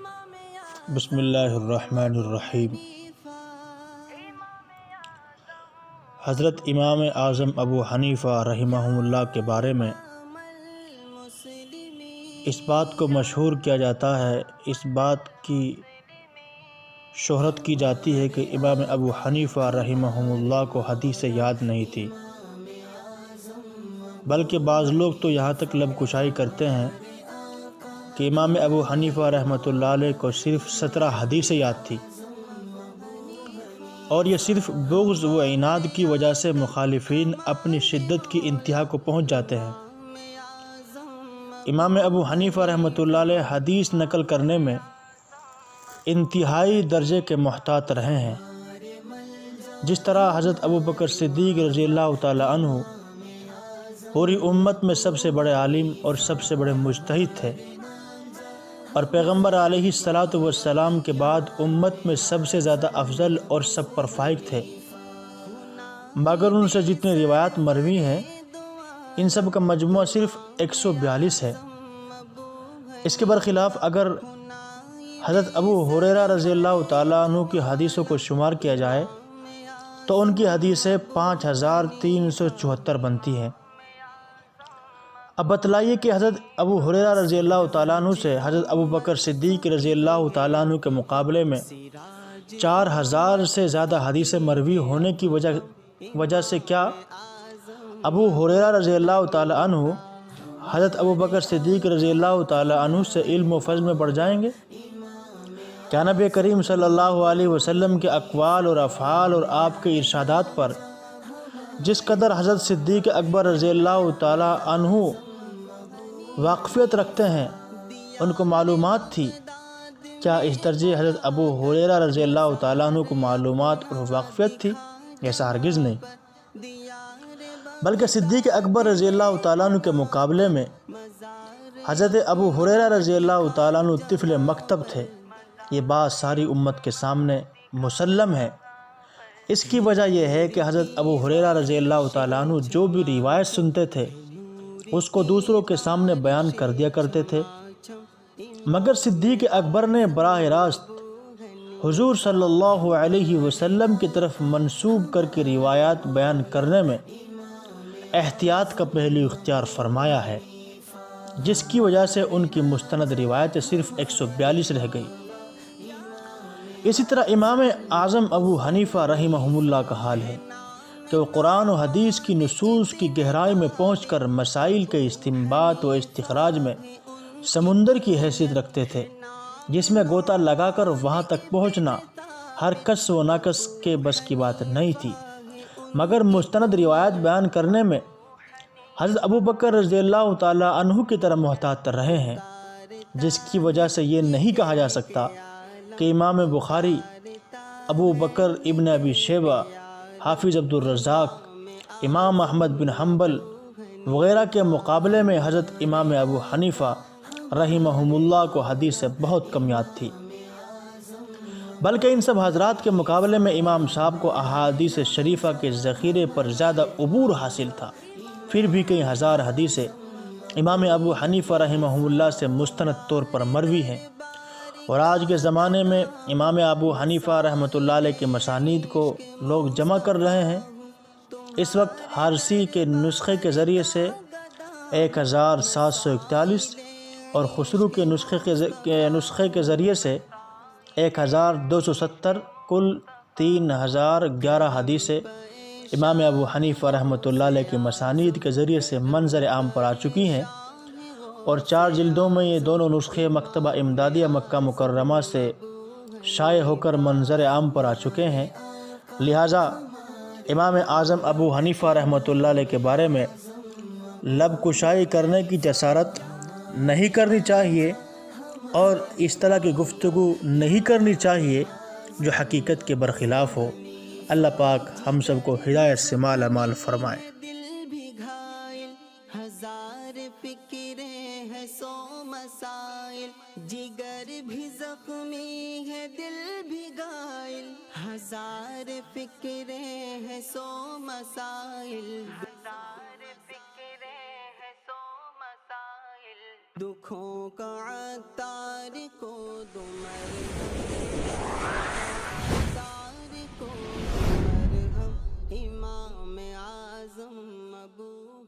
بسم اللہ الرحمن الرحیم۔ حضرت امام اعظم ابو حنیفہ رحمہ اللہ کے بارے میں اس بات کو مشہور کیا جاتا ہے، اس بات کی شہرت کی جاتی ہے کہ امام ابو حنیفہ رحمہ اللہ کو حدیث یاد نہیں تھی، بلکہ بعض لوگ تو یہاں تک لب کشائی کرتے ہیں کہ امام ابو حنیفہ رحمۃ اللہ علیہ کو صرف 17 حدیثیں یاد تھی، اور یہ صرف بغض و عناد کی وجہ سے مخالفین اپنی شدت کی انتہا کو پہنچ جاتے ہیں۔ امام ابو حنیفہ رحمۃ اللہ علیہ حدیث نقل کرنے میں انتہائی درجے کے محتاط رہے ہیں، جس طرح حضرت ابو بکر صدیق رضی اللہ تعالی عنہ پوری امت میں سب سے بڑے عالم اور سب سے بڑے مجتہد تھے، اور پیغمبر علیہ الصلاۃ والسلام کے بعد امت میں سب سے زیادہ افضل اور سب پر فائق تھے، مگر ان سے جتنے روایات مروی ہیں ان سب کا مجموعہ صرف 142 ہے۔ اس کے برخلاف اگر حضرت ابو ہریرہ رضی اللہ تعالیٰ عنہ کی حدیثوں کو شمار کیا جائے تو ان کی حدیثیں 5374 بنتی ہیں۔ اب بتلائیے کہ حضرت ابو ہریرہ رضی اللہ تعالیٰ عنہ سے حضرت ابو بکر صدیق رضی اللہ تعالیٰ عنہ کے مقابلے میں 4000 سے زیادہ حدیثیں مروی ہونے کی وجہ سے کیا ابو ہریرہ رضی اللہ تعالیٰ عنہ حضرت ابو بکر صدیق رضی اللہ تعالیٰ عنہ سے علم و فضل میں بڑھ جائیں گے؟ کیا نبی کریم صلی اللہ علیہ وسلم کے اقوال اور افعال اور آپ کے ارشادات پر جس قدر حضرت صدیق اکبر رضی اللہ تعالیٰ عنہ واقفیت رکھتے ہیں، ان کو معلومات تھی، کیا اس درجے حضرت ابو ہریرہ رضی اللہ تعالیٰ عنہ کو معلومات اور واقفیت تھی؟ ایسا ہرگز نہیں، بلکہ صدیق اکبر رضی اللہ تعالیٰ عنہ کے مقابلے میں حضرت ابو ہریرہ رضی اللہ تعالیٰ عنہ طفل مکتب تھے۔ یہ بات ساری امت کے سامنے مسلم ہے۔ اس کی وجہ یہ ہے کہ حضرت ابو ہریرہ رضی اللہ تعالیٰ عنہ جو بھی روایت سنتے تھے اس کو دوسروں کے سامنے بیان کر دیا کرتے تھے، مگر صدیق اکبر نے براہ راست حضور صلی اللہ علیہ وسلم کی طرف منسوب کر کے روایات بیان کرنے میں احتیاط کا پہلو اختیار فرمایا ہے، جس کی وجہ سے ان کی مستند روایتیں صرف 142 رہ گئی۔ اسی طرح امام اعظم ابو حنیفہ رحمہ اللہ کا حال ہے کہ وہ قرآن و حدیث کی نصوص کی گہرائی میں پہنچ کر مسائل کے استنباط و استخراج میں سمندر کی حیثیت رکھتے تھے، جس میں غوطہ لگا کر وہاں تک پہنچنا ہر کس و ناکس کے بس کی بات نہیں تھی، مگر مستند روایت بیان کرنے میں حضرت ابو بکر رضی اللہ تعالیٰ عنہ کی طرح محتاط رہے ہیں، جس کی وجہ سے یہ نہیں کہا جا سکتا کہ امام بخاری، ابو بکر ابن ابی شیبہ، حافظ عبد الرزاق، امام احمد بن حنبل وغیرہ کے مقابلے میں حضرت امام ابو حنیفہ رحمہ اللہ کو حدیث سے بہت کم یاد تھی، بلکہ ان سب حضرات کے مقابلے میں امام صاحب کو احادیث شریفہ کے ذخیرے پر زیادہ عبور حاصل تھا۔ پھر بھی کئی ہزار حدیثیں امام ابو حنیفہ رحمہ اللہ سے مستند طور پر مروی ہیں، اور آج کے زمانے میں امام ابو حنیفہ رحمۃ اللہ علیہ کے مسانید کو لوگ جمع کر رہے ہیں۔ اس وقت حارثی کے نسخے کے ذریعے سے 1741 اور خسرو کے نسخے کے ذریعے سے 1270، کل 3011 حدیثیں امام ابو حنیفہ رحمۃ اللہ علیہ کے مسانید کے ذریعے سے منظر عام پر آ چکی ہیں، اور 4 جلدوں میں یہ دونوں نسخے مکتبہ امدادیہ مکہ مکرمہ سے شائع ہو کر منظر عام پر آ چکے ہیں۔ لہٰذا امام اعظم ابو حنیفہ رحمۃ اللہ علیہ کے بارے میں لب کشائی کرنے کی جسارت نہیں کرنی چاہیے، اور اس طرح کی گفتگو نہیں کرنی چاہیے جو حقیقت کے برخلاف ہو۔ اللہ پاک ہم سب کو ہدایت سے مالا مال فرمائے۔ فکریں ہے 100 مسائل، جگر بھی زخمی ہے دل بھی گائل، 1000 فکریں ہے 100 مسائل، دکھوں کا عطار کو ابو